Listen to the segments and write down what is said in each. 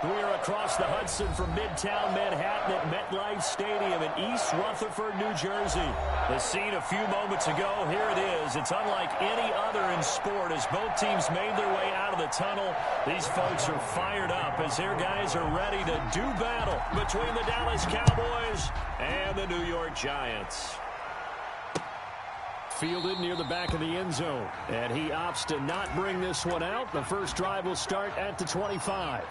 We're across the Hudson from Midtown Manhattan at MetLife Stadium in East Rutherford, New Jersey. The scene a few moments ago, here it is. It's unlike any other in sport as both teams made their way out of the tunnel. These folks are fired up as their guys are ready to do battle between the Dallas Cowboys and the New York Giants. Fielded near the back of the end zone, and he opts to not bring this one out. The first drive will start at the 25.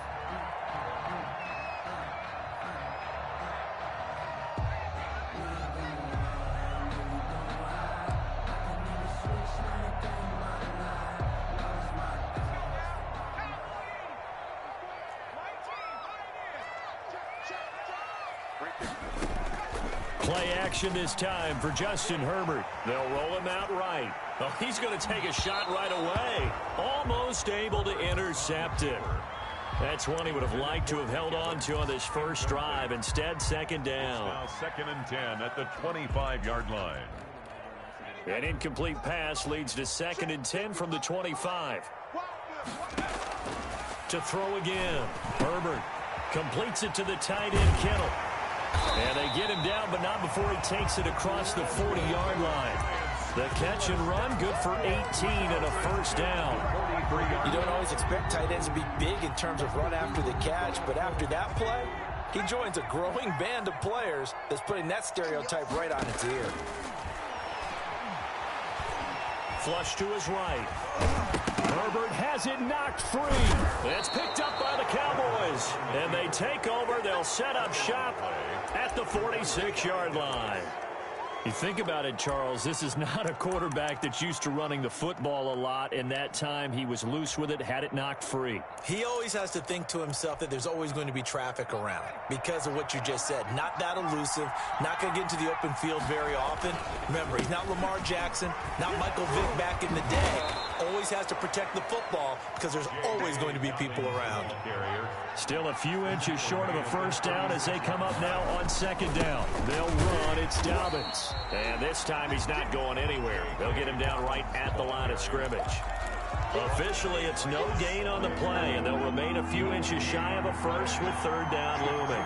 Play action this time for Justin Herbert. They'll roll him out right. Oh, he's going to take a shot right away. Almost able to intercept it. That's one he would have liked to have held on to on this first drive. Instead, second down. Now 2nd and 10 at the 25-yard line. An incomplete pass leads to 2nd and 10 from the 25. To throw again. Herbert completes it to the tight end, Kittle. And they get him down, but not before he takes it across the 40-yard line. The catch and run, good for 18 and a first down. You don't always expect tight ends to be big in terms of run after the catch, but after that play, he joins a growing band of players that's putting that stereotype right on its ear. Flush to his right. Herbert has it knocked free. It's picked up by the Cowboys. And they take over. They'll set up shop at the 46-yard line. You think about it, Charles, this is not a quarterback that's used to running the football a lot, and that time he was loose with it, had it knocked free. He always has to think to himself that there's always going to be traffic around because of what you just said. Not that elusive, not going to get into the open field very often. Remember, he's not Lamar Jackson, not Michael Vick back in the day. Always has to protect the football because there's always going to be people around. Still a few inches short of a first down as they come up now on second down. They'll run. It's Dobbins. And this time he's not going anywhere. They'll get him down right at the line of scrimmage. Officially, it's no gain on the play, and they'll remain a few inches shy of a first with third down looming.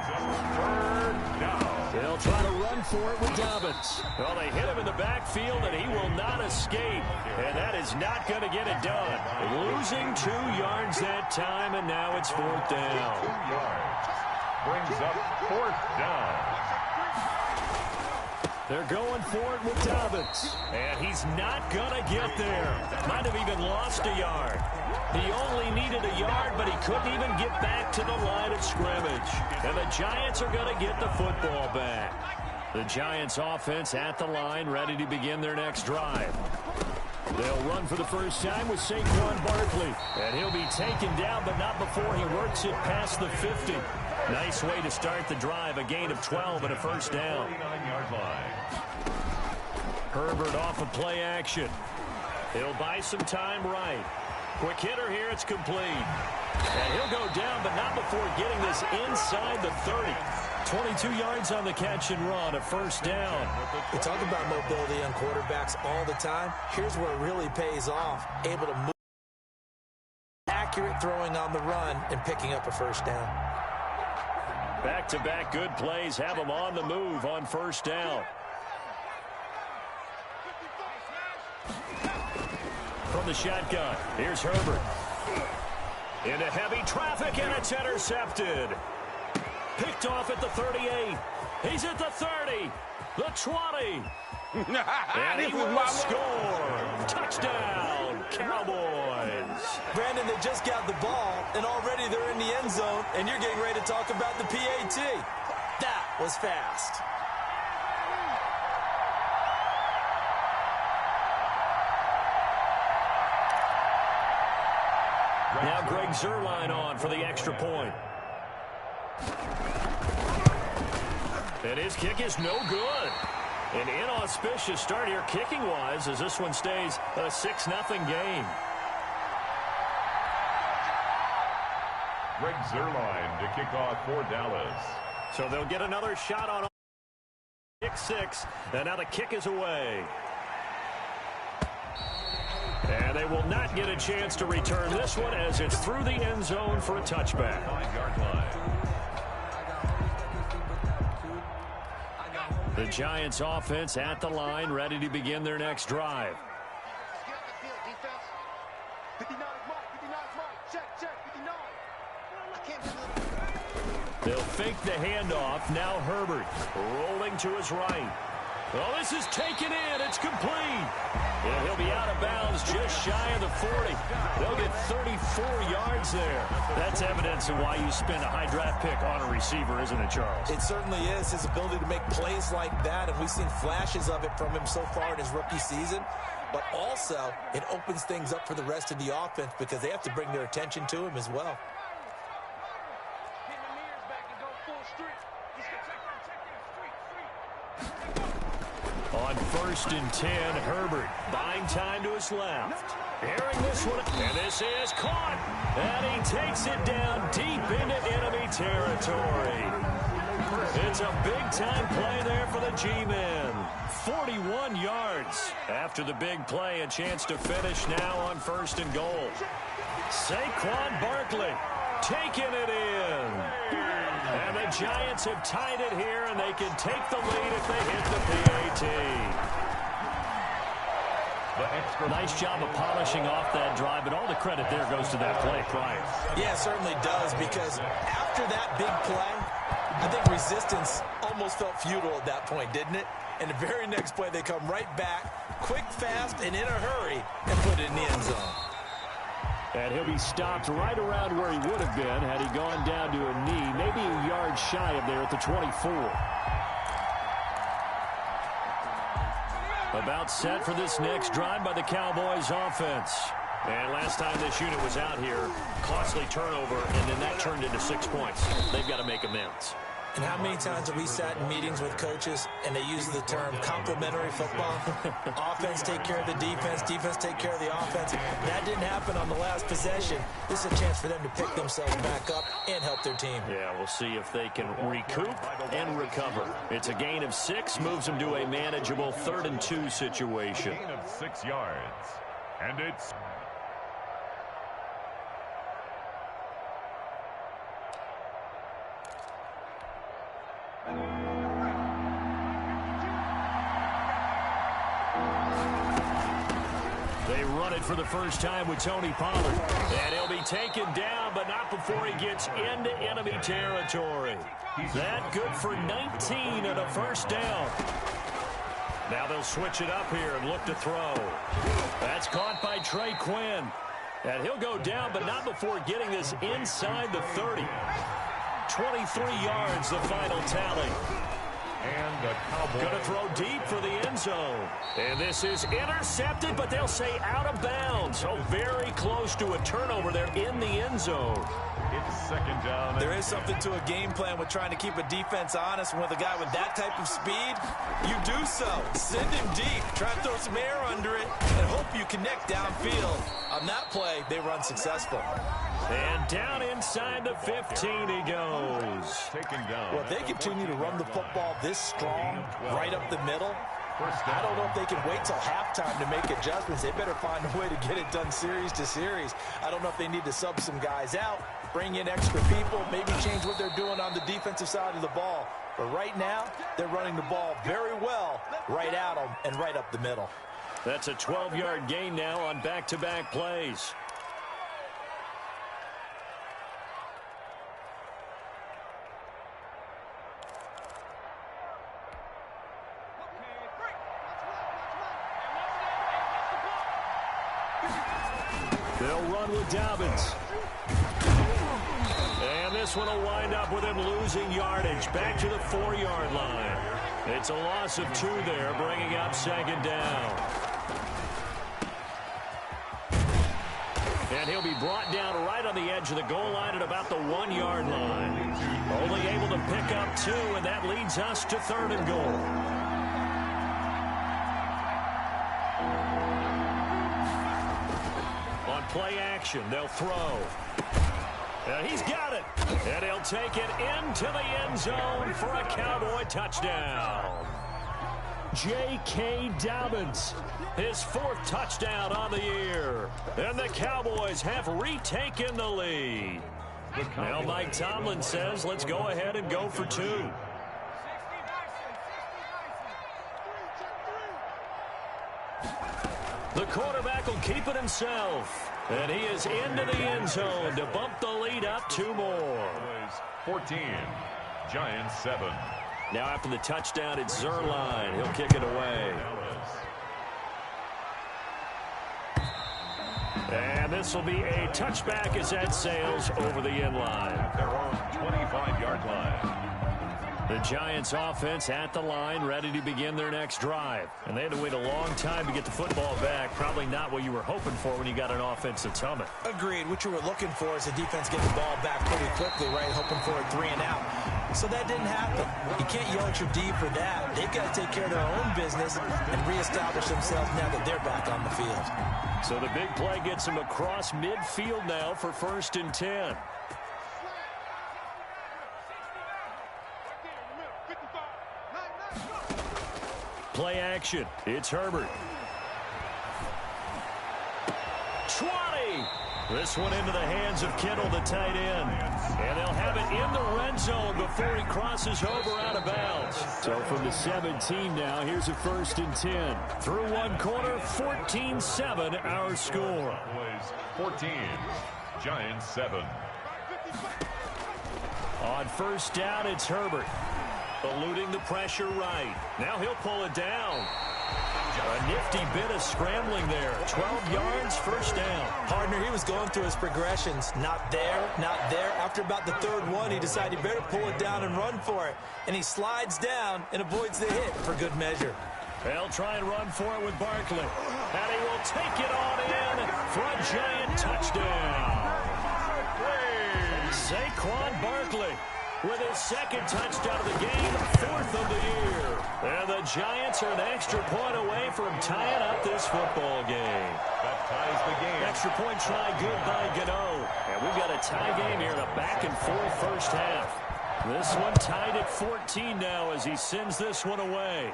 Third down. They'll try to run for it with Dobbins. Well, they hit him in the backfield, and he will not escape. And that is not going to get it done. Losing 2 yards that time, and now it's fourth down. 2 yards. Brings up fourth down. They're going for it with Dobbins. And he's not going to get there. Might have even lost a yard. He only needed a yard, but he couldn't even get back to the line of scrimmage. And the Giants are going to get the football back. The Giants offense at the line, ready to begin their next drive. They'll run for the first time with Saquon Barkley. And he'll be taken down, but not before he works it past the 50. Nice way to start the drive, a gain of 12 and a first down. 49-yard line. Herbert off of play action. He'll buy some time right. Quick hitter here, it's complete. And he'll go down, but not before getting this inside the 30. 22 yards on the catch and run, a first down. We talk about mobility on quarterbacks all the time. Here's where it really pays off. Able to move, accurate throwing on the run, and picking up a first down. Back-to-back good plays have him on the move on first down. From the shotgun, here's Herbert. Into heavy traffic, and it's intercepted. Picked off at the 38. He's at the 30. The 20. And he will score. Touchdown, Cowboys. Brandon, they just got the ball, and already they're in the end zone, and you're getting ready to talk about the PAT. That was fast. Now Greg Zuerlein on for the extra point. And his kick is no good. An inauspicious start here kicking-wise as this one stays a 6-0 game. Greg Zuerlein to kick off for Dallas. So they'll get another shot on kick 6, and now the kick is away. And they will not get a chance to return this one as it's through the end zone for a touchback. 9-yard line. The Giants offense at the line, ready to begin their next drive. They'll fake the handoff. Now Herbert rolling to his right. Oh, this is taken in. It's complete. Yeah, he'll be out of bounds just shy of the 40. They'll get 34 yards there. That's evidence of why you spend a high draft pick on a receiver, isn't it, Charles? It certainly is. His ability to make plays like that, and we've seen flashes of it from him so far in his rookie season. But also, it opens things up for the rest of the offense because they have to bring their attention to him as well. On 1st and 10, Herbert buying time to his left. Airing this one, and this is caught. And he takes it down deep into enemy territory. It's a big-time play there for the G-men. 41 yards. After the big play, a chance to finish now on 1st and goal. Saquon Barkley taking it in. And the Giants have tied it here, and they can take the lead if they hit the PAT. Nice job of polishing off that drive, but all the credit there goes to that play prior. Yeah, it certainly does, because after that big play, I think resistance almost felt futile at that point, didn't it? And the very next play, they come right back, quick, fast, and in a hurry, and put it in the end zone. And he'll be stopped right around where he would have been had he gone down to a knee, maybe a yard shy of there at the 24. About set for this next drive by the Cowboys offense. And last time this unit was out here, costly turnover, and then that turned into 6 points. They've got to make amends. And how many times have we sat in meetings with coaches and they use the term complementary football? Offense take care of the defense, defense take care of the offense. That didn't happen on the last possession. This is a chance for them to pick themselves back up and help their team. Yeah, we'll see if they can recoup and recover. It's a gain of 6, moves them to a manageable 3rd and 2 situation. Gain of 6 yards. And it's... They run it for the first time with Tony Pollard. And he'll be taken down, but not before he gets into enemy territory. That good for 19 and a first down. Now they'll switch it up here and look to throw. That's caught by Trey Quinn. And he'll go down, but not before getting this inside the 30. 23 yards, the final tally. And the Cowboys going to throw deep for the end zone. And this is intercepted, but they'll say out of bounds. So very close to a turnover there in the end zone. It's 2nd down. There is something to a game plan with trying to keep a defense honest. And with a guy with that type of speed, you do so. Send him deep. Try to throw some air under it and hope you connect downfield. On that play, they run successful. And down inside the 15 he goes. Taken down. Well, if they continue to run the football this strong, right up the middle, I don't know if they can wait till halftime to make adjustments. They better find a way to get it done series to series. I don't know if they need to sub some guys out, bring in extra people, maybe change what they're doing on the defensive side of the ball. But right now, they're running the ball very well right at them and right up the middle. That's a 12-yard gain now on back-to-back plays. They'll run with Dobbins. And this one will wind up with him losing yardage back to the 4-yard line. It's a loss of 2 there, bringing up 2nd down. And he'll be brought down right on the edge of the goal line at about the 1-yard line. Only able to pick up 2, and that leads us to 3rd and goal. Play action. They'll throw. And he's got it. And he'll take it into the end zone for a Cowboy touchdown. J.K. Dobbins. His 4th touchdown on the year. And the Cowboys have retaken the lead. Now Mike Tomlin says, let's go ahead and go for 2. The quarterback will keep it himself. And he is into the end zone to bump the lead up 2 more. 14, Giants 7. Now after the touchdown, it's Zuerlein. He'll kick it away. And this will be a touchback as that sails over the end line. Their own 25-yard line. The Giants offense at the line, ready to begin their next drive. And they had to wait a long time to get the football back. Probably not what you were hoping for when you got an offense that's humming. Agreed. What you were looking for is the defense getting the ball back pretty quickly, right? Hoping for a 3 and out. So that didn't happen. You can't yell at your D for that. They've got to take care of their own business and reestablish themselves now that they're back on the field. So the big play gets them across midfield now for 1st and 10. Play action. It's Herbert. 20. This one into the hands of Kittle, the tight end. And they'll have it in the red zone before he crosses over out of bounds. So from the 17 now, here's a 1st and 10. Through 1 quarter, 14-7 our score. 14, Giants 7. On 1st down, it's Herbert. Eluding the pressure right. Now he'll pull it down. A nifty bit of scrambling there. 12 yards, 1st down. Partner, he was going through his progressions. Not there, not there. After about the 3rd one, he decided he better pull it down and run for it. And he slides down and avoids the hit for good measure. They'll try and run for it with Barkley. And he will take it on in for a giant touchdown. Saquon Barkley with his 2nd touchdown of the game, 4th of the year. And the Giants are an extra point away from tying up this football game. That ties the game. Extra point try good by Gano. And we've got a tie game here in a back-and-forth 1st half. This one tied at 14 now as he sends this one away.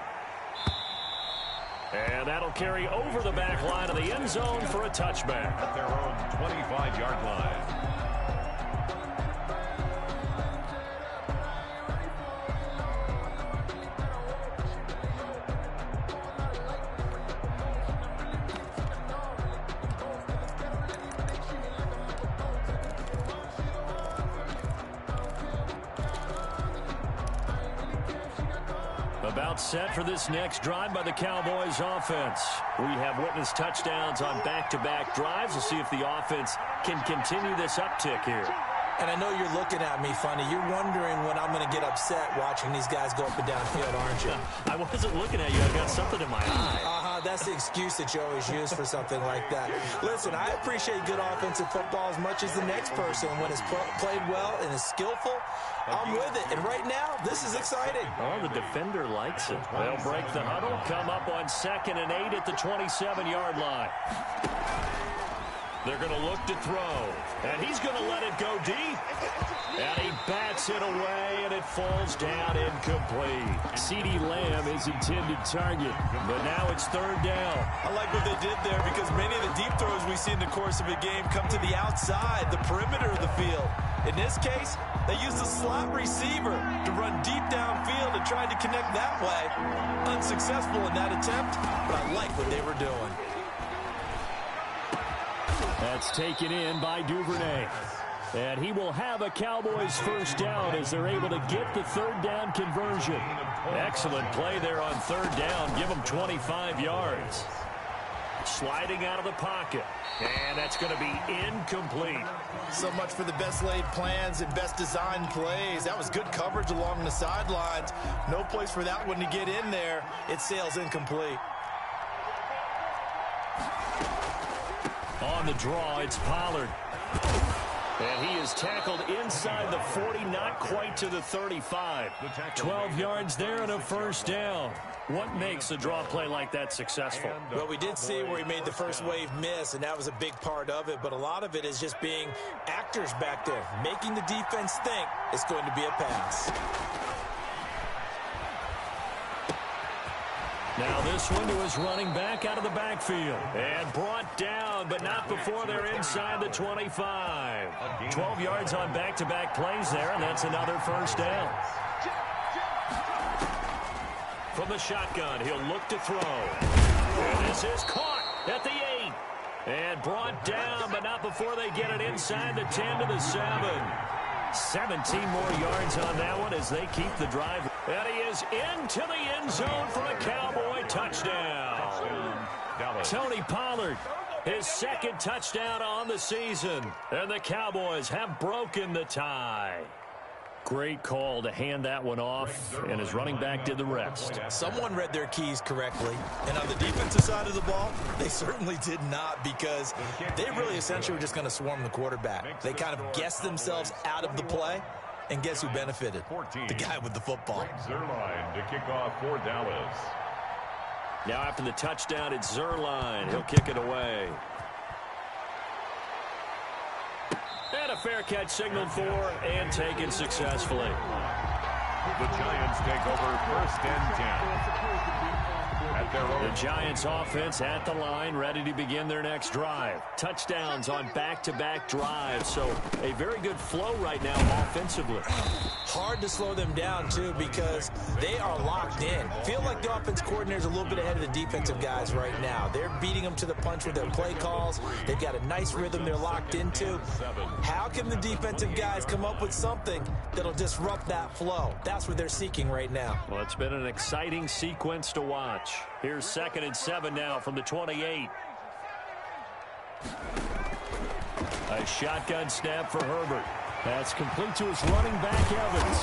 And that'll carry over the back line of the end zone for a touchback. At their own 25-yard line. About set for this next drive by the Cowboys offense. We have witnessed touchdowns on back-to-back drives. We'll see if the offense can continue this uptick here. And I know you're looking at me funny. You're wondering when I'm going to get upset watching these guys go up and down field, aren't you? I wasn't looking at you. I got something in my eye. That's the excuse that you always use for something like that. Listen, I appreciate good offensive football as much as the next person. When it's played well and is skillful, I'm with it. And right now, this is exciting. Oh, the defender likes it. They'll break the huddle, come up on 2nd and 8 at the 27-yard line. They're going to look to throw. And he's going to let it go deep. And he bats it away, and it falls down incomplete. CeeDee Lamb is intended target, but now it's 3rd down. I like what they did there because many of the deep throws we see in the course of a game come to the outside, the perimeter of the field. In this case, they used a slot receiver to run deep downfield and tried to connect that way. Unsuccessful in that attempt, but I like what they were doing. That's taken in by Duvernay. And he will have a Cowboys 1st down as they're able to get the 3rd down conversion. Excellent play there on 3rd down. Give them 25 yards. Sliding out of the pocket. And that's going to be incomplete. So much for the best laid plans and best designed plays. That was good coverage along the sidelines. No place for that one to get in there. It sails incomplete. On the draw, it's Pollard. And he is tackled inside the 40, not quite to the 35. 12 yards there and a 1st down. What makes a draw play like that successful? Well, we did see where he made the first wave miss, and that was a big part of it. But a lot of it is just being actors back there, making the defense think it's going to be a pass. Now this one to his running back out of the backfield. And brought down, but not before they're inside the 25. 12 yards on back-to-back plays there, and that's another first down. From the shotgun, he'll look to throw. And this is caught at the 8. And brought down, but not before they get it inside the 10 to the 7. 17 more yards on that one as they keep the drive. And he is into the end zone for a Cowboy touchdown. Tony Pollard, his second touchdown on the season. And the Cowboys have broken the tie. Great call to hand that one off, and his running back did the rest. Someone read their keys correctly, and on the defensive side of the ball, they certainly did not, because they really essentially were just going to swarm the quarterback. They kind of guessed themselves out of the play, and guess who benefited? The guy with the football. Zuerlein to kick off for Dallas. Now after the touchdown, it's Zuerlein. He'll kick it away. And a fair catch signaled for and taken successfully. The Giants take over first and 10. The Giants offense at the line, ready to begin their next drive. Touchdowns on back-to-back drives, so a very good flow right now offensively. Hard to slow them down, too, because they are locked in. Feel like the offense coordinator's a little bit ahead of the defensive guys right now. They're beating them to the punch with their play calls. They've got a nice rhythm they're locked into. How can the defensive guys come up with something that'll disrupt that flow? That's what they're seeking right now. Well, it's been an exciting sequence to watch. Here's 2nd and 7 now from the 28. A shotgun snap for Herbert. That's complete to his running back, Evans.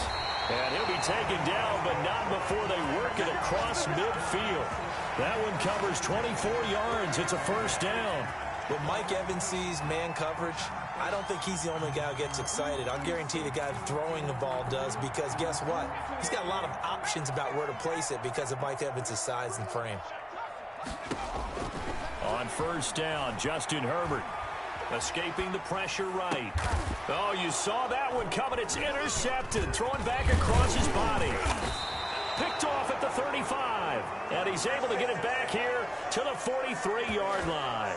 And he'll be taken down, but not before they work it across midfield. That one covers 24 yards. It's a first down. When Mike Evans sees man coverage, I don't think he's the only guy who gets excited. I'll guarantee the guy throwing the ball does, because guess what? He's got a lot of options about where to place it because of Mike Evans' size and frame. On first down, Justin Herbert escaping the pressure right. Oh, you saw that one coming. It's intercepted. Thrown back across his body. Picked off at the 35. And he's able to get it back here to the 43-yard line.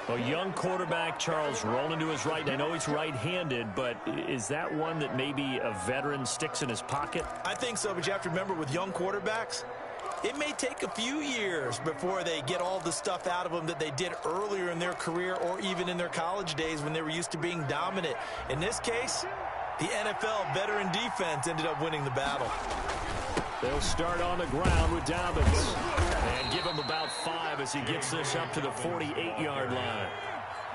A young quarterback, Charles, rolling to his right. I know he's right-handed, but is that one that maybe a veteran sticks in his pocket? I think so, but you have to remember, with young quarterbacks, it may take a few years before they get all the stuff out of them that they did earlier in their career or even in their college days when they were used to being dominant. In this case, the NFL veteran defense ended up winning the battle. They'll start on the ground with Dobbins and give him about 5 as he gets this up to the 48-yard line.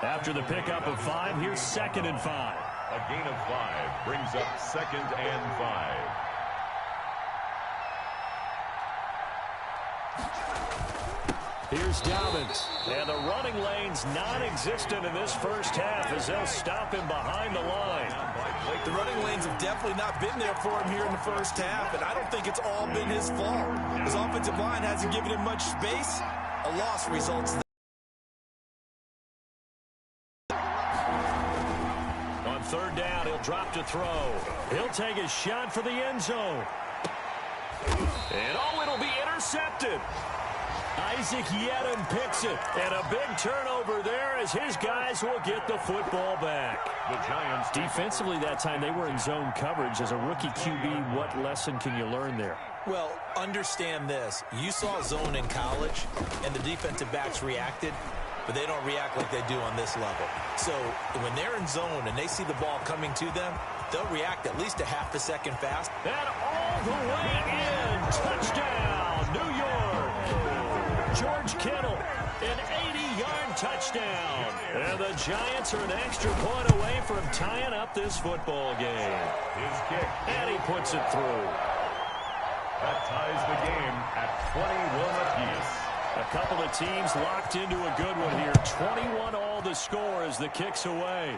After the pickup of 5, here's 2nd and 5. A gain of 5 brings up 2nd and 5. Here's Dobbins. And the running lane's non-existent in this first half as they'll stop him behind the line. The running lanes have definitely not been there for him here in the first half, and I don't think it's all been his fault. His offensive line hasn't given him much space. A loss results there. On 3rd down, he'll drop to throw. He'll take a shot for the end zone. And oh, it'll be intercepted. Isaac Yiadom picks it, and a big turnover there as his guys will get the football back. The Giants defensively that time, they were in zone coverage. As a rookie QB, what lesson can you learn there? Well, understand this. You saw zone in college, and the defensive backs reacted, but they don't react like they do on this level. So when they're in zone and they see the ball coming to them, they'll react at least a half a second fast. And all the way in. Touchdown, New York. George Kittle, an 80-yard touchdown. And the Giants are an extra point away from tying up this football game. His kick. And he puts it through. That ties the game at 21 apiece. A couple of teams locked into a good one here. 21 all the score as the kick's away.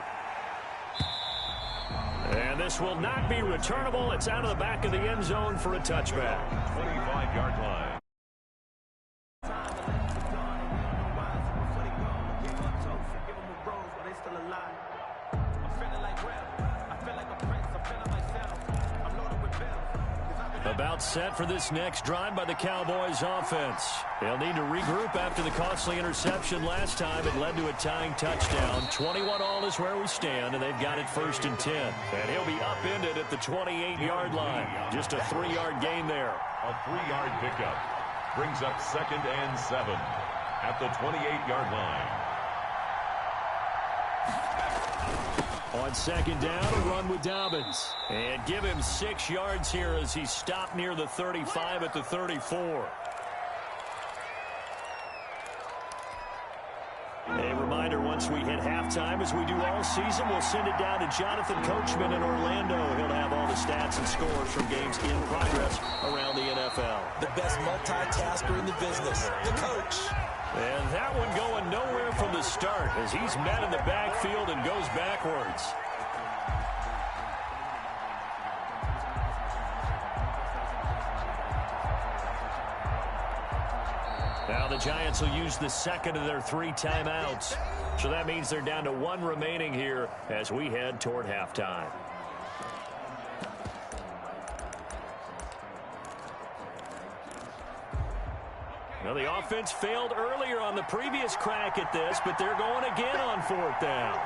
And this will not be returnable. It's out of the back of the end zone for a touchback. 25-yard line. A About set for this next drive by the Cowboys offense. They'll need to regroup after the costly interception last time. It led to a tying touchdown. 21-all is where we stand, and they've got it 1st and 10. And he'll be upended at the 28-yard line. Just a 3-yard gain there. A 3-yard pickup brings up 2nd and 7 at the 28-yard line. On 2nd down, a run with Dobbins. And give him 6 yards here as he stopped near the 35 at the 34. A reminder, once we hit halftime, as we do all season, we'll send it down to Jonathan Coachman in Orlando. He'll have all the stats and scores from games in progress around the NFL. The best multitasker in the business, the coach. And that one going nowhere from the start as he's met in the backfield and goes backwards. Now the Giants will use the 2nd of their 3 timeouts. So that means they're down to 1 remaining here as we head toward halftime. Well, the offense failed earlier on the previous crack at this, but they're going again on 4th down.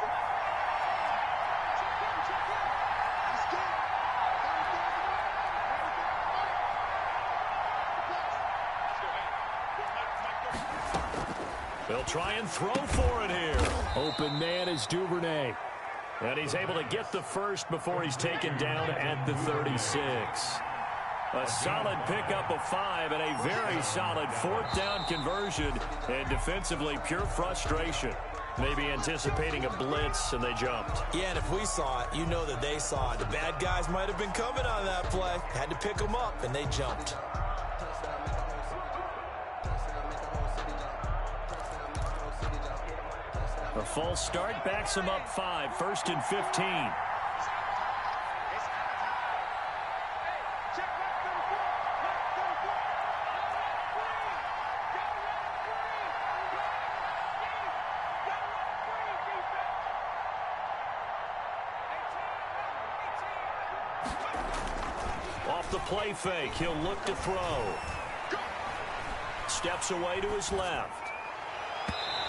They'll try and throw for it here. Open man is Duvernay. And he's able to get the first before he's taken down at the 36. A solid pickup of 5 and a very solid 4th down conversion. And defensively, pure frustration. Maybe anticipating a blitz, and they jumped. Yeah, and if we saw it, you know that they saw it. The bad guys might have been coming on that play. Had to pick them up, and they jumped. A false start backs him up 5, 1st and 15. Off the play fake, he'll look to throw. Steps away to his left.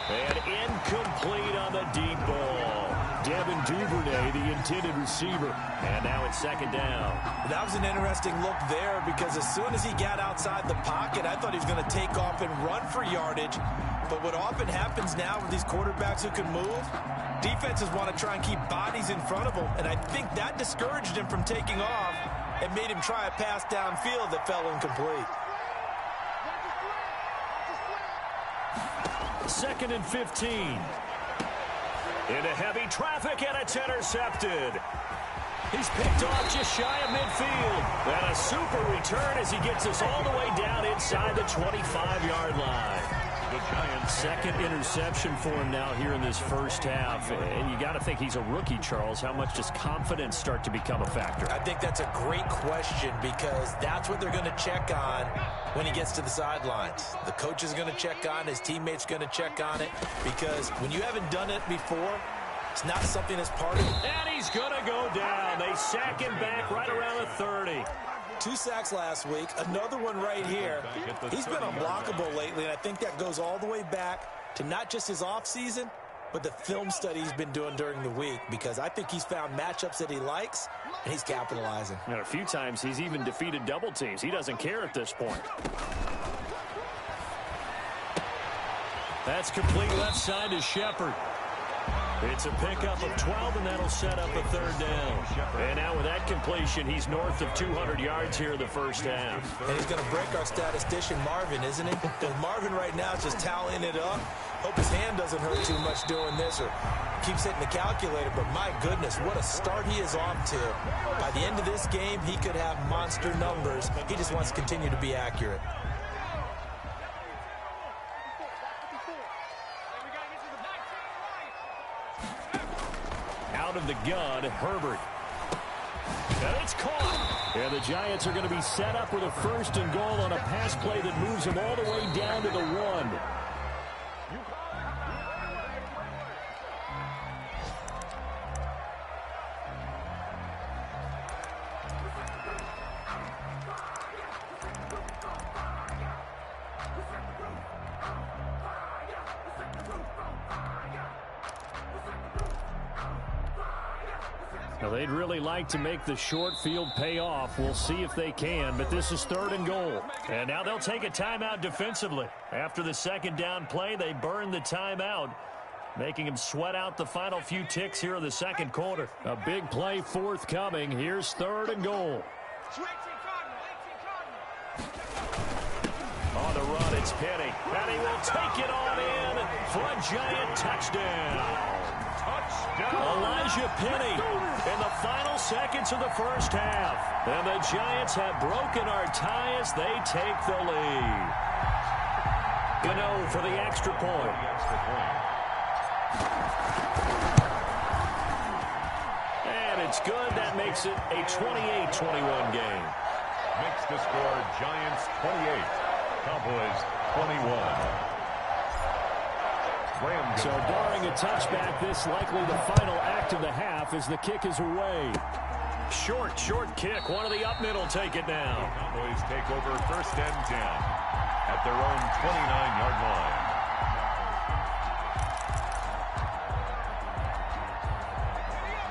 And incomplete on the deep ball. Devin Duvernay, the intended receiver. And now it's 2nd down. That was an interesting look there because as soon as he got outside the pocket, I thought he was going to take off and run for yardage. But what often happens now with these quarterbacks who can move, defenses want to try and keep bodies in front of them. And I think that discouraged him from taking off and made him try a pass downfield that fell incomplete. 2nd and 15. Into heavy traffic, and it's intercepted. He's picked off just shy of midfield. And a super return as he gets us all the way down inside the 25-yard line. The Giants' 2nd interception for him now here in this first half. And you got to think he's a rookie, Charles. How much does confidence start to become a factor? I think that's a great question because that's what they're going to check on when he gets to the sidelines. The coach is going to check on, his teammates going to check on it because when you haven't done it before, it's not something that's part of it. And he's going to go down. They sack him back right around the 30. 2 sacks last week, another one right here. He's been unblockable lately, and I think that goes all the way back to not just his offseason, but the film study he's been doing during the week because I think he's found matchups that he likes, and he's capitalizing. And a few times he's even defeated double teams. He doesn't care at this point. That's complete left side to Shepard. It's a pickup of 12, and that'll set up a 3rd down. And now with that completion, he's north of 200 yards here in the first half. And he's going to break our statistician, Marvin, isn't he? Because Marvin right now is just tallying it up. Hope his hand doesn't hurt too much doing this or keeps hitting the calculator. But my goodness, what a start he is off to. By the end of this game, he could have monster numbers. He just wants to continue to be accurate. Out of the gun, Herbert. And it's caught. And the Giants are going to be set up with a 1st and goal on a pass play that moves them all the way down to the 1. Well, they'd really like to make the short field pay off. We'll see if they can, but this is 3rd and goal. And now they'll take a timeout defensively. After the second down play, they burn the timeout, making them sweat out the final few ticks here in the second quarter. A big play forthcoming. Here's 3rd and goal. On the run, it's Penny. And he will take it on in for a Giant touchdown. Elijah Penny in the final seconds of the first half. And the Giants have broken our tie as they take the lead. Gano for the extra point. And it's good. That makes it a 28-21 game. Makes the score Giants 28, Cowboys 21. So barring a touchback, this likely the final act of the half as the kick is away. Short kick. One of the up middle take it now. Cowboys take over 1st and 10 at their own 29-yard line.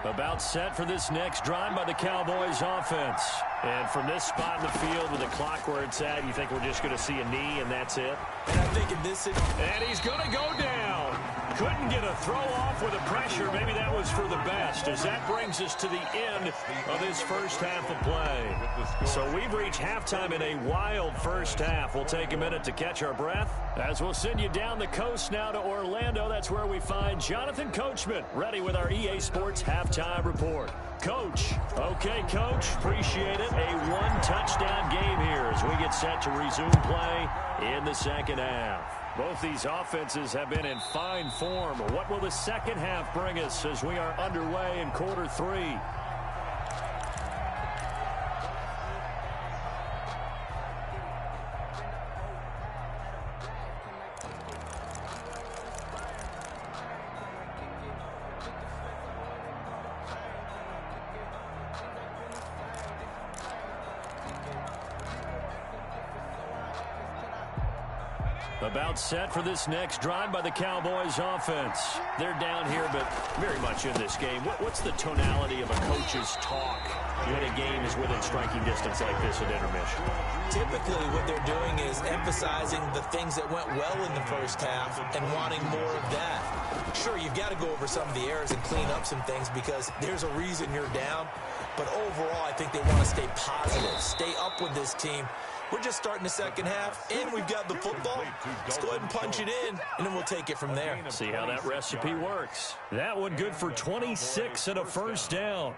About set for this next drive by the Cowboys offense. And from this spot in the field with the clock where it's at, you think we're just going to see a knee and that's it? And I think in this... And he's going to go down. Couldn't get a throw off with the pressure. Maybe that was for the best, as that brings us to the end of this first half of play. So we've reached halftime in a wild first half. We'll take a minute to catch our breath as we'll send you down the coast now to Orlando. That's where we find Jonathan Coachman ready with our EA Sports halftime report. Coach. Okay, Coach. Appreciate it. A one-touchdown game here as we get set to resume play in the second half. Both these offenses have been in fine form. What will the second half bring us as we are underway in quarter 3? About set for this next drive by the Cowboys offense. They're down here, but very much in this game. What's the tonality of a coach's talk when a game is within striking distance like this at intermission? Typically, what they're doing is emphasizing the things that went well in the first half and wanting more of that. Sure, you've got to go over some of the errors and clean up some things because there's a reason you're down. But overall, I think they want to stay positive, stay up with this team. We're just starting the second half, and we've got the football. Let's go ahead and punch it in, and then we'll take it from there. See how that recipe works. That one good for 26 and a first down.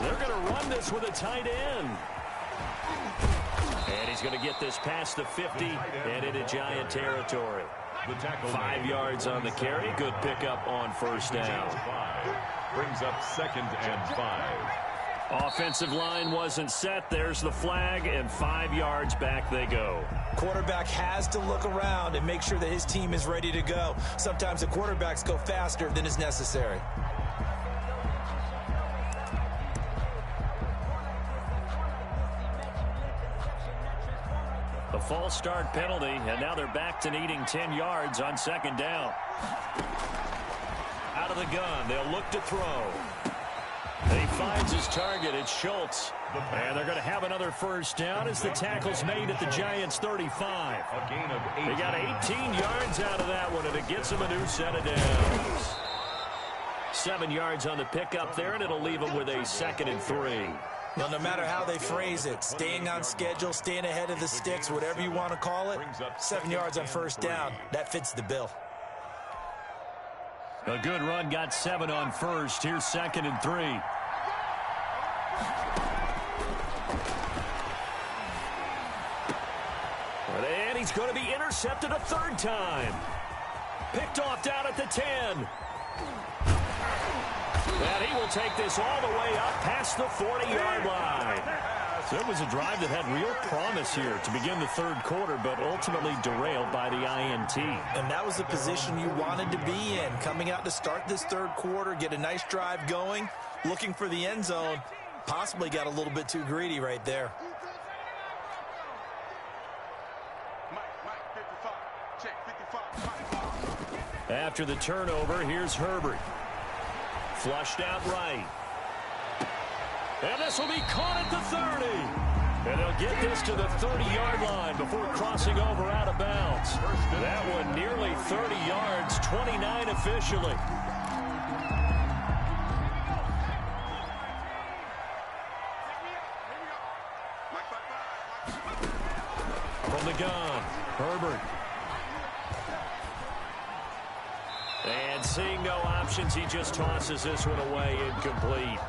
They're going to run this with a tight end. And he's going to get this past the 50 and into Giant territory. 5 yards on the carry. Good pickup on first down. Brings up 2nd and 5. Offensive line wasn't set. There's the flag, and 5 yards back they go. Quarterback has to look around and make sure that his team is ready to go. Sometimes the quarterbacks go faster than is necessary. A false start penalty, and now they're back to needing 10 yards on second down. Out of the gun, they'll look to throw. He finds his target. It's Schultz. And they're going to have another first down as the tackle's made at the Giants' 35. A gain of 8. They got 18 yards out of that one, and it gets them a new set of downs. 7 yards on the pickup there, and it'll leave them with a 2nd and 3. Well, no matter how they phrase it, staying on schedule, staying ahead of the sticks, whatever you want to call it, 7 yards on first down, that fits the bill. A good run, got 7 on first. Here's 2nd and 3. And he's going to be intercepted a 3rd time. Picked off down at the 10. And he will take this all the way up past the 40-yard line. So it was a drive that had real promise here to begin the third quarter, but ultimately derailed by the INT. And that was the position you wanted to be in, coming out to start this third quarter, get a nice drive going, looking for the end zone. Possibly got a little bit too greedy right there. After the turnover, here's Herbert. Flushed out right. And this will be caught at the 30. And they'll get this to the 30-yard line before crossing over out of bounds. That one nearly 30 yards, 29 officially. From the gun, Herbert. And seeing no options, he just tosses this one away, incomplete.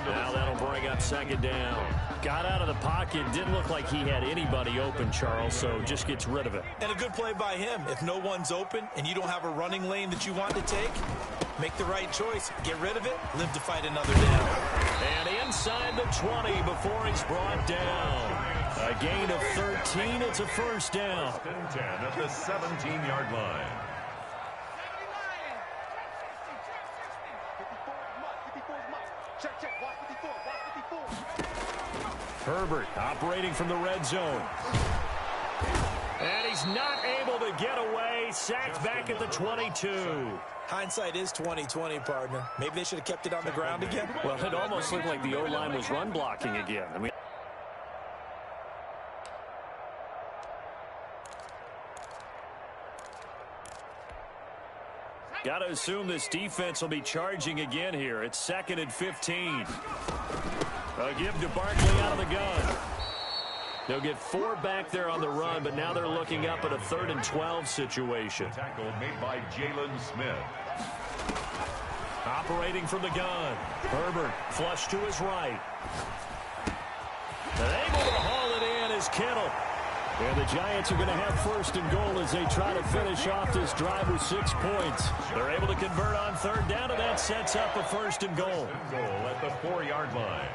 Now that'll bring up second down. Got out of the pocket, didn't look like he had anybody open, Charles, so just gets rid of it. And a good play by him. If no one's open and you don't have a running lane that you want to take, make the right choice. Get rid of it, live to fight another down. And inside the 20 before he's brought down. A gain of 13, it's a first down. 10 at the 17-yard line. Herbert operating from the red zone. And he's not able to get away. Sacked back at the 22. Hindsight is 20/20, partner. Maybe they should have kept it on the ground again. Well, it almost looked like the O-line was run blocking again. I mean, got to assume this defense will be charging again here. It's 2nd and 15. A give to Barkley out of the gun. They'll get 4 back there on the run, but now they're looking up at a 3rd and 12 situation. Tackle made by Jalen Smith. Operating from the gun. Herbert flush to his right. And able to haul it in is Kittle. And the Giants are going to have 1st and goal as they try to finish off this drive with 6 points. They're able to convert on 3rd down, and that sets up a 1st and goal. Goal at the 4-yard line.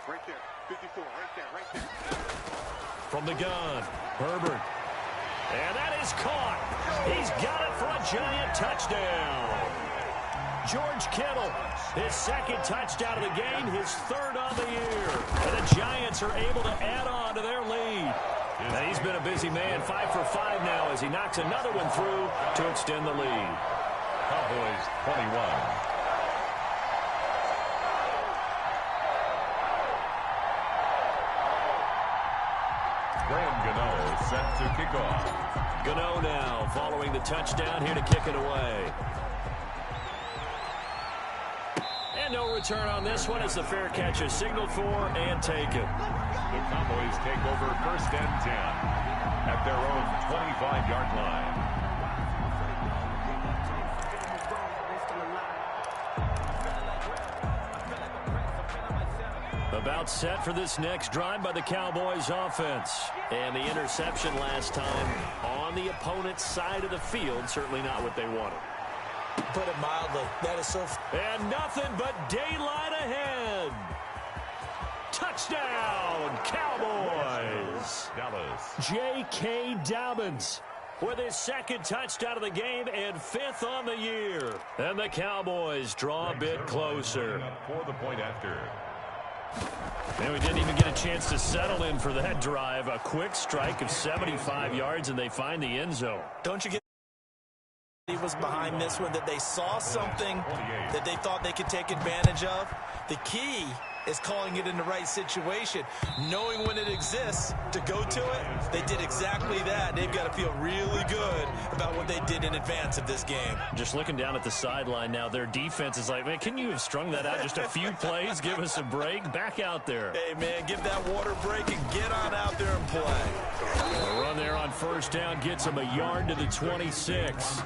Right there, 54, right there. From the gun, Herbert. And that is caught. He's got it for a Giant touchdown. George Kittle, his 2nd touchdown of the game, his 3rd on the year. And the Giants are able to add on to their lead. And he's been a busy man, 5 for 5 now as he knocks another one through to extend the lead. Cowboys 21. Graham Gano set to kick off. Gano now following the touchdown here to kick it away. And no return on this one as the fair catch is signaled for and taken. The Cowboys take over 1st and 10 at their own 25-yard line. About set for this next drive by the Cowboys offense. And the interception last time on the opponent's side of the field. Certainly not what they wanted. Put it mildly. That is so... And nothing but daylight ahead. Touchdown, Cowboys. Dallas. J.K. Dobbins with his 2nd touchdown of the game and 5th on the year. And the Cowboys draw a bit closer. For the point after. And we didn't even get a chance to settle in for that drive. A quick strike of 75 yards, and they find the end zone. Don't you get... He was behind this one, that they saw something that they thought they could take advantage of. The key is calling it in the right situation, knowing when it exists to go to it. They did exactly that. They've got to feel really good about what they did in advance of this game. Just looking down at the sideline now, their defense is like, man, can you have strung that out just a few plays? Give us a break. Back out there. Hey, man, give that water break and get on out there and play. The run there on 1st down gets them a yard to the 26.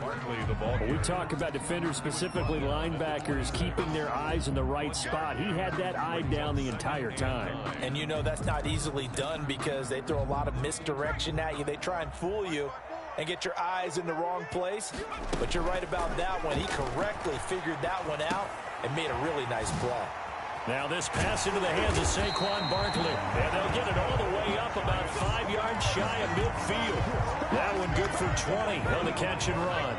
We talk about defenders, specifically linebackers, keeping their eyes in the right spot. He had that eye down the entire time. And you know that's not easily done because they throw a lot of misdirection at you. They try and fool you and get your eyes in the wrong place. But you're right about that one. He correctly figured that one out and made a really nice play. Now this pass into the hands of Saquon Barkley. And they'll get it all the way up about 5 yards shy of midfield. That one good for 20 on the catch and run.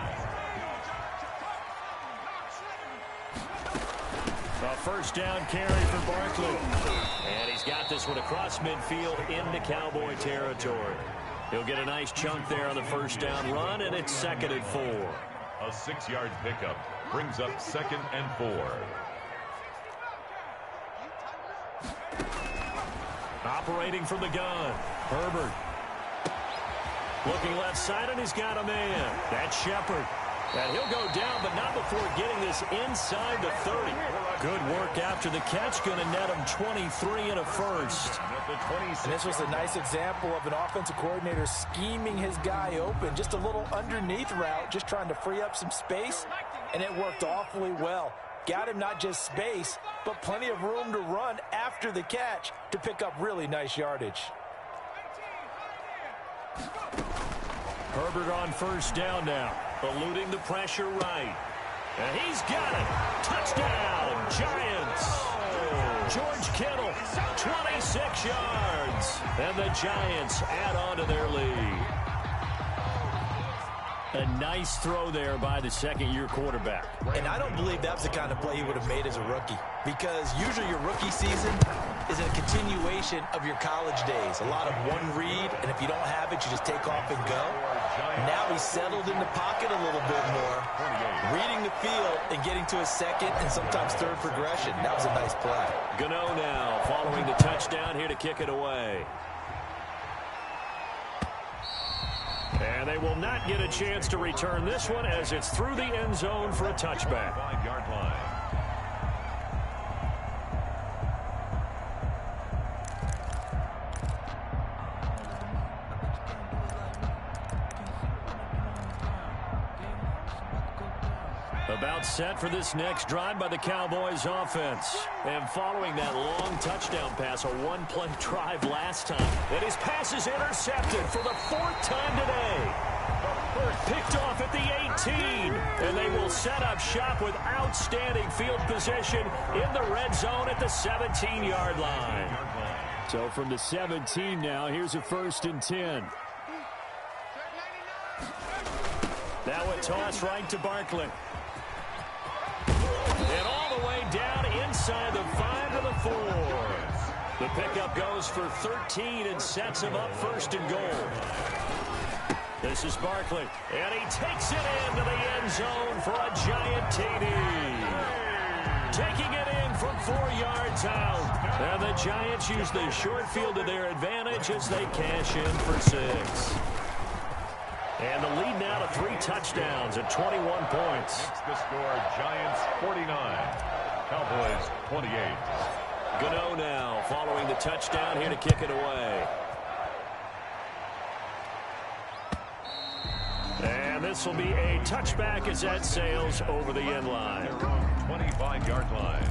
A first down carry for Barkley. And he's got this one across midfield into Cowboy territory. He'll get a nice chunk there on the first down run, and it's 2nd and 4. A 6-yard pickup brings up 2nd and 4. Operating from the gun, Herbert. Looking left side, and he's got a man. That's Shepard. And he'll go down, but not before getting this inside the 30. Good work after the catch. Going to net him 23 and a first. And this was a nice example of an offensive coordinator scheming his guy open. Just a little underneath route, just trying to free up some space. And it worked awfully well. Got him not just space, but plenty of room to run after the catch to pick up really nice yardage. Herbert on first down now. Eluding the pressure right. And he's got it. Touchdown, Giants. George Kittle, 26 yards. And the Giants add on to their lead. A nice throw there by the second-year quarterback. And I don't believe that was the kind of play he would have made as a rookie, because usually your rookie season is a continuation of your college days. A lot of one read, and if you don't have it, you just take off and go. Now he's settled in the pocket a little bit more, reading the field and getting to his second and sometimes third progression. That was a nice play. Gano now following the touchdown here to kick it away. And they will not get a chance to return this one as it's through the end zone for a touchback. 5-yard line. About set for this next drive by the Cowboys offense. And following that long touchdown pass, a one-play drive last time. And his pass is intercepted for the 4th time today. Picked off at the 18. And they will set up shop with outstanding field position in the red zone at the 17-yard line. So from the 17 now, here's a 1st and 10. Now a toss right to Barkley. And all the way down inside the 5 to the 4. The pickup goes for 13 and sets him up 1st and goal. This is Barkley, and he takes it into the end zone for a giant TD. Taking it in from 4 yards out. And the Giants use the short field to their advantage as they cash in for 6. And the lead now to 3 touchdowns at 21 points. Makes the score Giants 49, Cowboys 28. Gano now following the touchdown here to kick it away. And this will be a touchback as that sails over the end line. 25-yard line.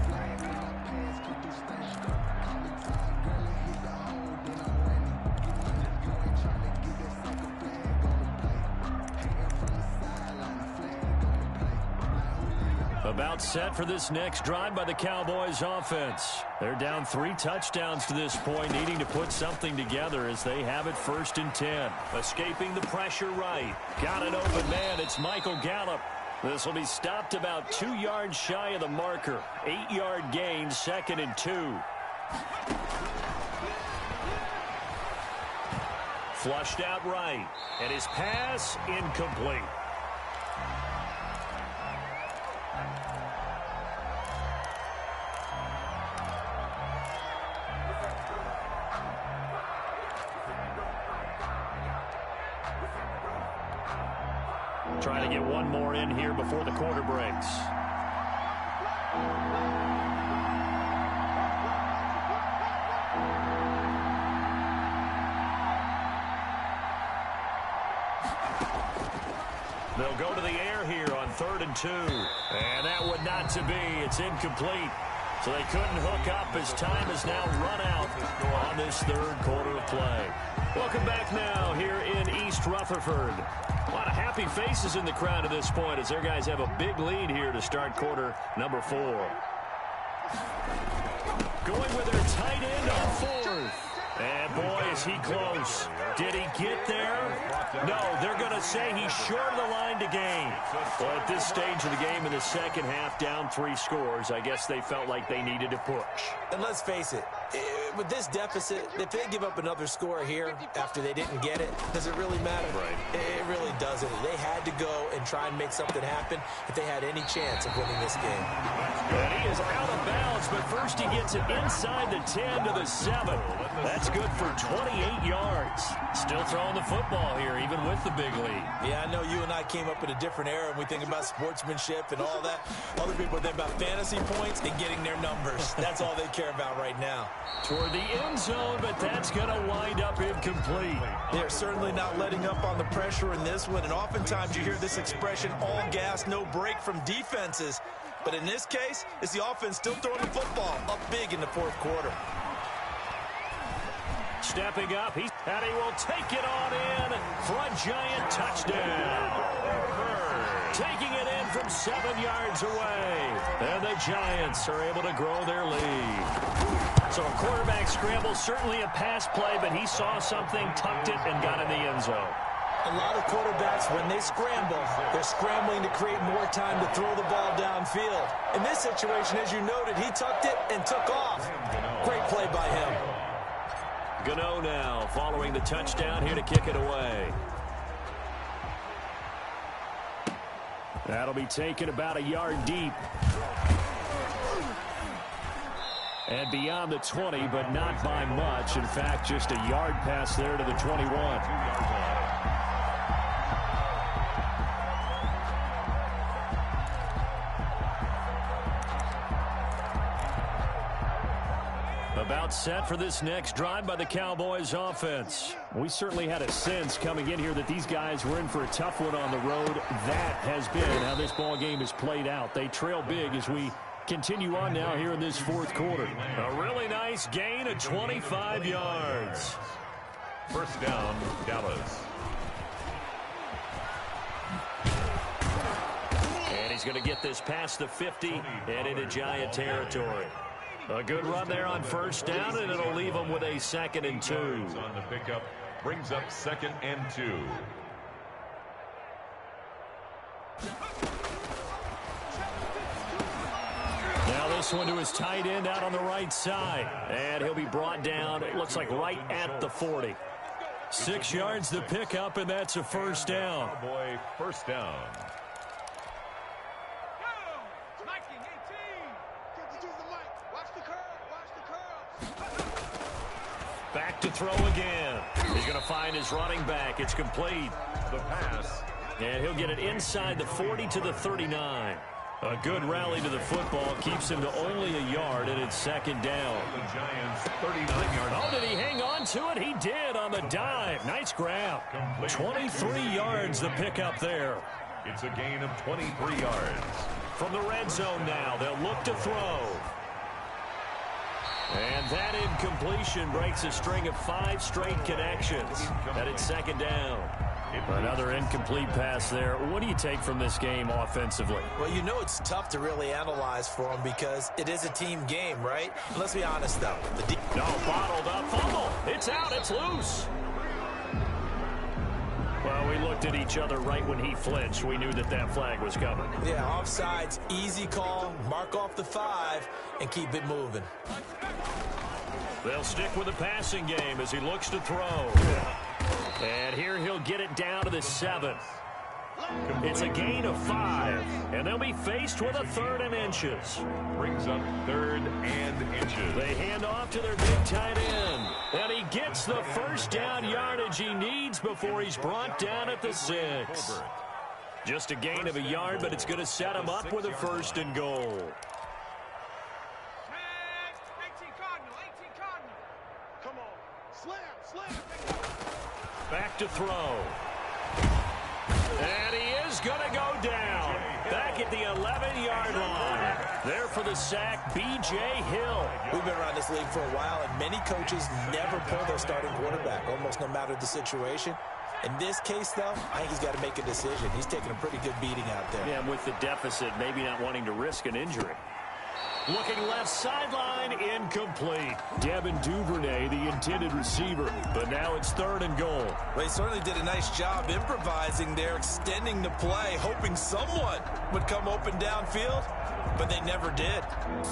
About set for this next drive by the Cowboys offense. They're down 3 touchdowns to this point, needing to put something together as they have it 1st and 10. Escaping the pressure right. Got an open man. It's Michael Gallup. This will be stopped about 2 yards shy of the marker. 8-yard gain, 2nd and 2. Flushed out right. And his pass incomplete. Trying to get one more in here before the quarter breaks. They'll go to the air here on 3rd and 2. And that would not to be. It's incomplete. So they couldn't hook up as time has now run out on this 3rd quarter of play. Welcome back now here in East Rutherford. A lot of happy faces in the crowd at this point as their guys have a big lead here to start quarter number 4. going with their tight end on fourth. And, boy, is he close. Did he get there? No, they're going to say he's short of the line to gain. Well, at this stage of the game in the second half, down 3 scores, I guess they felt like they needed to push. And let's face it, with this deficit, if they give up another score here after they didn't get it, does it really matter? Right. It really doesn't. They had to go and try and make something happen if they had any chance of winning this game. And he is out of bounds, but first he gets it inside the 10 to the 7. That's good for 28 yards. Still throwing the football here, even with the big lead. Yeah, I know you and I came up in a different era, and we think about sportsmanship and all that. Other people think about fantasy points and getting their numbers. That's all they care about right now. Toward the end zone, but that's going to wind up incomplete. They're certainly not letting up on the pressure in this one, and oftentimes you hear this expression, all gas, no break from defenses. But in this case, it's the offense still throwing the football up big in the fourth quarter. Stepping up, and he will take it on in for a giant touchdown. Taking it in from 7 yards away. And the Giants are able to grow their lead. So a quarterback scramble, certainly a pass play, but he saw something, tucked it, and got in the end zone. A lot of quarterbacks, when they scramble, they're scrambling to create more time to throw the ball downfield. In this situation, as you noted, he tucked it and took off. Great play by him. Gano now following the touchdown here to kick it away. That'll be taken about a yard deep. And beyond the 20, but not by much. In fact, just a yard pass there to the 21. About set for this next drive by the Cowboys offense. We certainly had a sense coming in here that these guys were in for a tough one on the road. That has been how this ball game is played out. They trail big as we continue on now here in this fourth quarter. A really nice gain of 25 yards. First down, Dallas. And he's going to get this past the 50 and into Giant territory. A good run there on first down, and it'll leave them with a 2nd and 2. On the pickup, brings up 2nd and 2. Now this one to his tight end out on the right side. And he'll be brought down, it looks like right at the 40. 6 yards the pickup, and that's a first down. Boy, first down. Back to throw again. He's going to find his running back. It's complete. The pass. And he'll get it inside the 40 to the 39. A good rally to the football keeps him to only a yard, and it's 2nd down. The Giants, 39-yard. Oh, did he hang on to it? He did on the dive. Nice grab. 23 yards the pickup there. It's a gain of 23 yards. From the red zone now, they'll look to throw. And that incompletion breaks a string of 5 straight connections. And it's 2nd down. Another incomplete pass there. What do you take from this game offensively? Well, you know it's tough to really analyze for them because it is a team game, right? And let's be honest, though. No, bottled up. Fumble. It's out. It's loose. Well, we looked at each other right when he flinched. We knew that that flag was coming. Yeah, offsides, easy call, mark off the 5, and keep it moving. They'll stick with the passing game as he looks to throw. And here he'll get it down to the 7. It's a gain of 5, and they'll be faced with a 3rd and inches. Brings up 3rd and inches. They hand off to their big tight end. And he gets the first down yardage he needs before he's brought down at the 6. Just a gain of a yard, but it's going to set him up with a 1st and goal. Come on. Slam. Back to throw. And he is going to go down. Back at the 11-yard line. There for the sack, B.J. Hill. We've been around this league for a while, and many coaches never pull their starting quarterback, almost no matter the situation. In this case, though, I think he's got to make a decision. He's taking a pretty good beating out there. Yeah, with the deficit, maybe not wanting to risk an injury. Looking left sideline, incomplete. Devin Duvernay, the intended receiver, but now it's 3rd and goal. Well, he certainly did a nice job improvising there, extending the play, hoping someone would come open downfield, but they never did.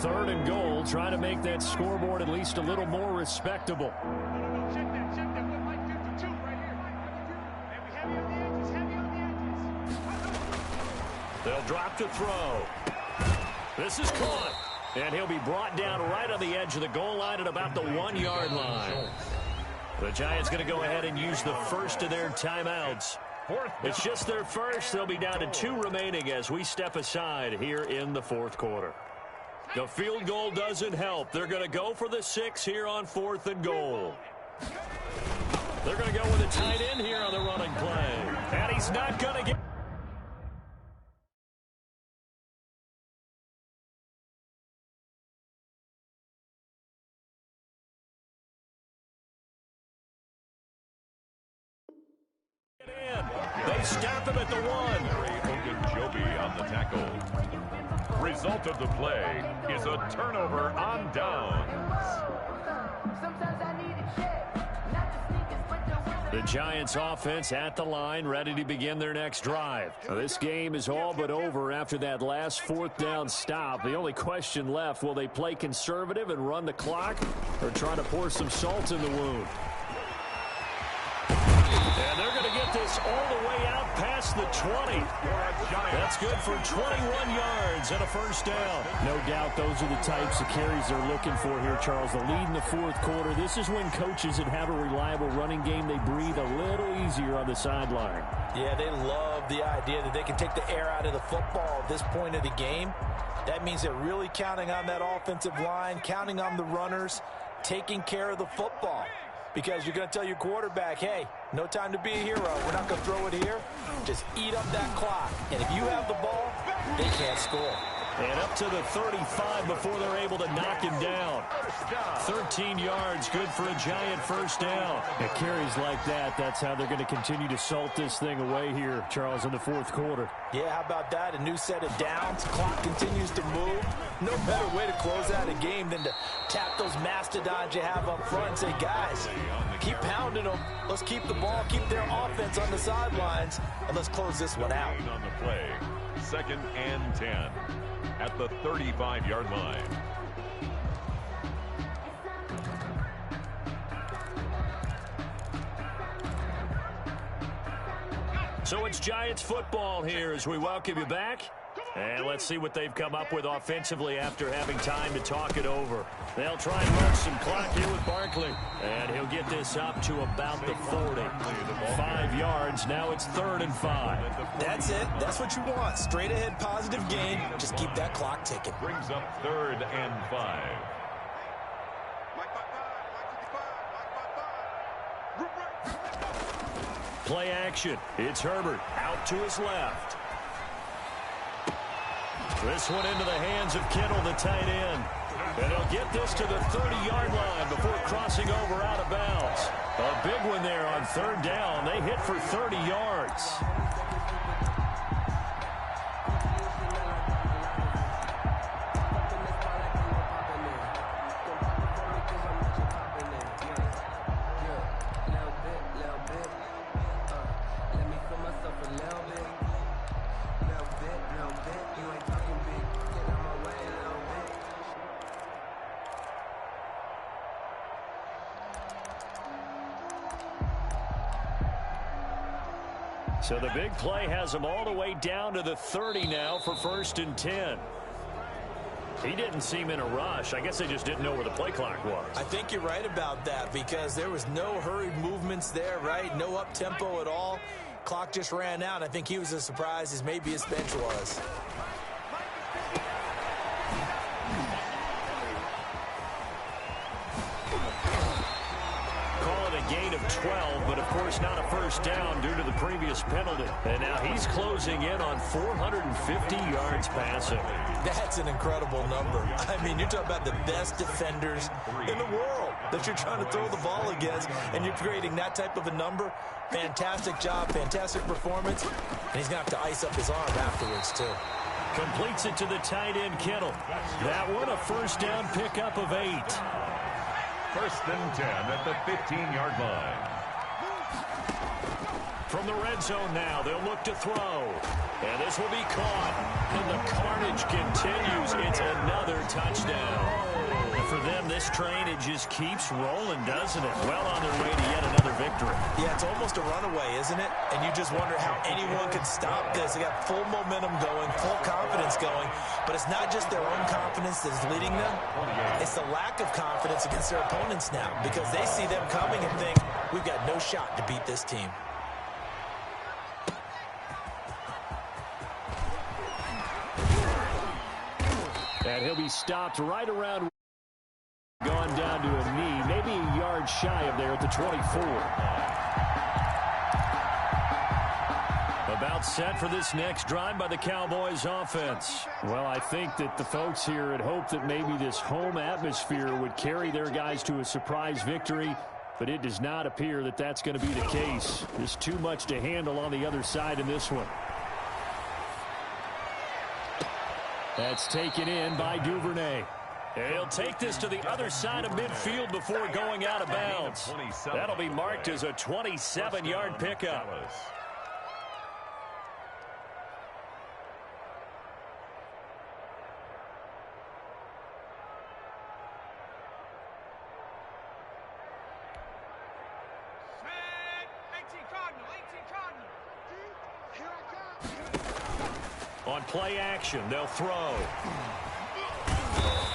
3rd and goal, trying to make that scoreboard at least a little more respectable. Check that. With Mike 52 right here. And we heavy on the edges. They'll drop to throw. This is caught. And he'll be brought down right on the edge of the goal line at about the 1-yard line. The Giants going to go ahead and use the first of their timeouts. It's just their first. They'll be down to 2 remaining as we step aside here in the 4th quarter. The field goal doesn't help. They're going to go for the 6 here on 4th and goal. They're going to go with a tight end here on the running play. And he's not going to get... They stop him at the 1. Ogunjobi on the tackle. Result of the play is a turnover on downs. The Giants offense at the line, ready to begin their next drive. Now, this game is all but over after that last 4th down stop. The only question left, will they play conservative and run the clock or try to pour some salt in the wound? And they're going to get this all the way out past the 20. That's good for 21 yards and a 1st down. No doubt those are the types of carries they're looking for here, Charles. The lead in the 4th quarter. This is when coaches that have a reliable running game, they breathe a little easier on the sideline. Yeah, they love the idea that they can take the air out of the football at this point of the game. That means they're really counting on that offensive line, counting on the runners, taking care of the football. Because you're going to tell your quarterback, hey, no time to be a hero. We're not going to throw it here. Just eat up that clock. And if you have the ball, they can't score. And up to the 35 before they're able to knock him down. 13 yards, good for a Giant 1st down. At carries like that, that's how they're going to continue to salt this thing away here, Charles, in the 4th quarter. Yeah, how about that? A new set of downs. Clock continues to move. No better way to close out a game than to tap those mastodons you have up front and say, guys, keep pounding them. Let's keep the ball, keep their offense on the sidelines, and let's close this one out. On the play, 2nd and 10 at the 35-yard line. So it's Giants football here as we welcome you back. And let's see what they've come up with offensively after having time to talk it over. They'll try and run some clock here with Barkley. And he'll get this up to about the 40. 5 yards. Now it's 3rd and 5. That's it. That's what you want. Straight ahead positive gain. Just keep that clock ticking. Brings up 3rd and 5. Play action. It's Herbert out to his left. This one into the hands of Kittle, the tight end. And he'll get this to the 30-yard line before crossing over out of bounds. A big one there on 3rd down. They hit for 30 yards. So the big play has him all the way down to the 30 now for 1st and 10. He didn't seem in a rush. I guess they just didn't know where the play clock was. I think you're right about that because there was no hurried movements there, right? No up-tempo at all. Clock just ran out. I think he was as surprised as maybe his bench was. Gain of 12, but of course not a 1st down due to the previous penalty. And now he's closing in on 450 yards passing. That's an incredible number. I mean, you're talking about the best defenders in the world that you're trying to throw the ball against, and you're creating that type of a number. Fantastic job, fantastic performance, and he's going to have to ice up his arm afterwards, too. Completes it to the tight end, Kittle. That one a first down pickup of 8. First and 10 at the 15-yard line. From the red zone now, they'll look to throw. And this will be caught. And the carnage continues. It's another touchdown. And for them, this train, it just keeps rolling, doesn't it? Well on their way to yet another victory. Yeah, it's almost a runaway, isn't it? And you just wonder how anyone could stop this. They got full momentum going, full confidence going. But it's not just their own confidence that's leading them. It's the lack of confidence against their opponents now, because they see them coming and think, we've got no shot to beat this team. And he'll be stopped right around, going down to a knee, maybe a yard shy of there at the 24. About set for this next drive by the Cowboys offense. Well, I think that the folks here had hoped that maybe this home atmosphere would carry their guys to a surprise victory, but it does not appear that that's going to be the case. There's too much to handle on the other side in this one. That's taken in by Duvernay. He'll take this to the other side of midfield before going out of bounds. That'll be marked as a 27-yard pickup. On play action, they'll throw.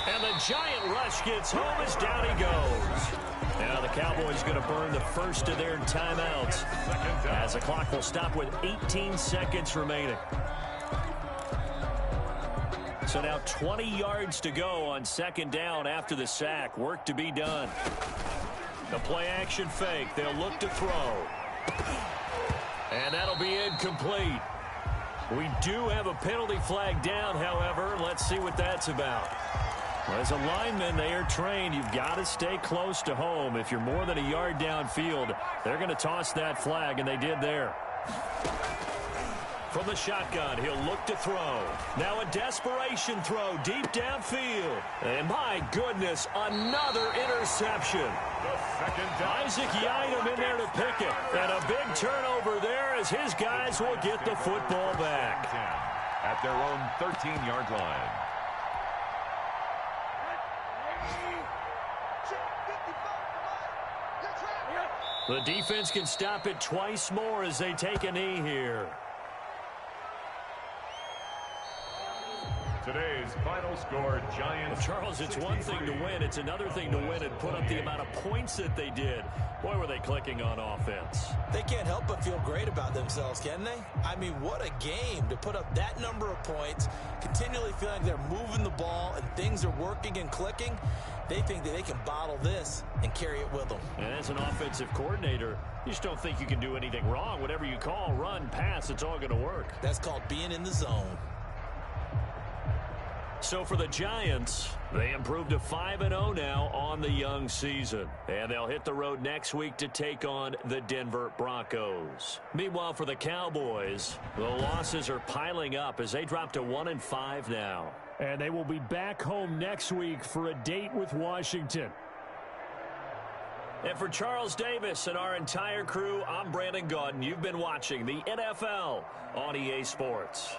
And the giant rush gets home as down he goes. Now the Cowboys going to burn the first of their timeouts as the clock will stop with 18 seconds remaining. So now 20 yards to go on second down after the sack. Work to be done. The play action fake. They'll look to throw. And that'll be incomplete. We do have a penalty flag down, however. Let's see what that's about. Well, as a lineman, they are trained. You've got to stay close to home. If you're more than a yard downfield, they're going to toss that flag, and they did there. From the shotgun, he'll look to throw. Now a desperation throw deep downfield. And my goodness, another interception. Isaac Yiadom in there to pick it. And a big turnover there as his guys will get the football back. At their own 13-yard line. The defense can stop it twice more as they take a knee here. Today's final score, Giants. Well, Charles, it's one thing to win. It's another thing to win and put up the amount of points that they did. Boy, were they clicking on offense. They can't help but feel great about themselves, can they? I mean, what a game to put up that number of points, continually feeling like they're moving the ball and things are working and clicking. They think that they can bottle this and carry it with them. And as an offensive coordinator, you just don't think you can do anything wrong. Whatever you call, run, pass, it's all going to work. That's called being in the zone. So for the Giants, they improved to 5-0 now on the young season. And they'll hit the road next week to take on the Denver Broncos. Meanwhile, for the Cowboys, the losses are piling up as they drop to 1-5 now. And they will be back home next week for a date with Washington. And for Charles Davis and our entire crew, I'm Brandon Gaudin. You've been watching the NFL on EA Sports.